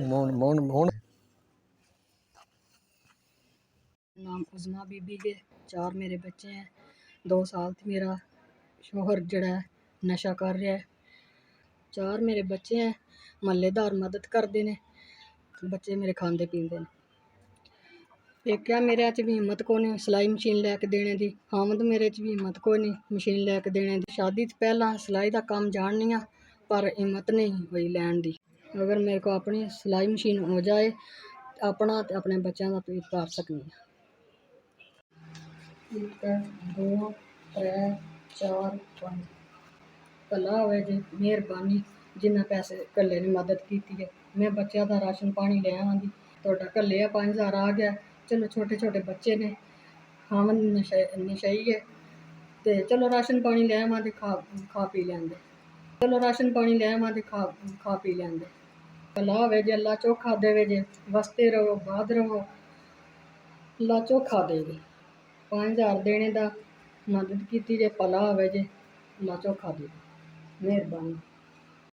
ਮੋਹਨ नाम उज़मा बीबी के 4 मेरे बच्चे हैं। 2 साल तो मेरा शोहर जड़ा नशा कर रहा है। 4 मेरे बच्चे हैं। महल्लेदार मदद करते ने, बच्चे मेरे खांदे पींदे ने। एक क्या मेरे च भी हिम्मत को नहीं सिलाई मशीन लैके देने दी, हामद मेरे च भी हिम्मत को नहीं मशीन लैके देने दी। शादी तो पहला सिलाई का काम जाननी आ, पर हिम्मत नहीं हुई लैन दी। अगर मेरे को अपनी सिलाई मशीन हो जाए अपना तो अपने बच्चों का पेट भर सकनी है। 1 2 3 4 5 भला होवे जी मेहरबानी जिन्ना पैसे कल्ले ने मदद की है। मैं बच्चों का राशन पानी ले आवांगी, तुहाडा कल्ले 5000 आ गया। चलो छोटे छोटे बच्चे ने, हामद नशई है ते चलो राशन पानी ले आवां ते खा पी लैंदे। चलो राशन पानी ले आवां ते खा पी लैंदे। भला होवे जे अल्लाह चोखा देवे जे वसते रहो बाद रहो, अल्लाह चोखा देवे। 5000 देने दा मदद की जे भला होवे जे अल्लाह चोखा देवे। मेहरबानी।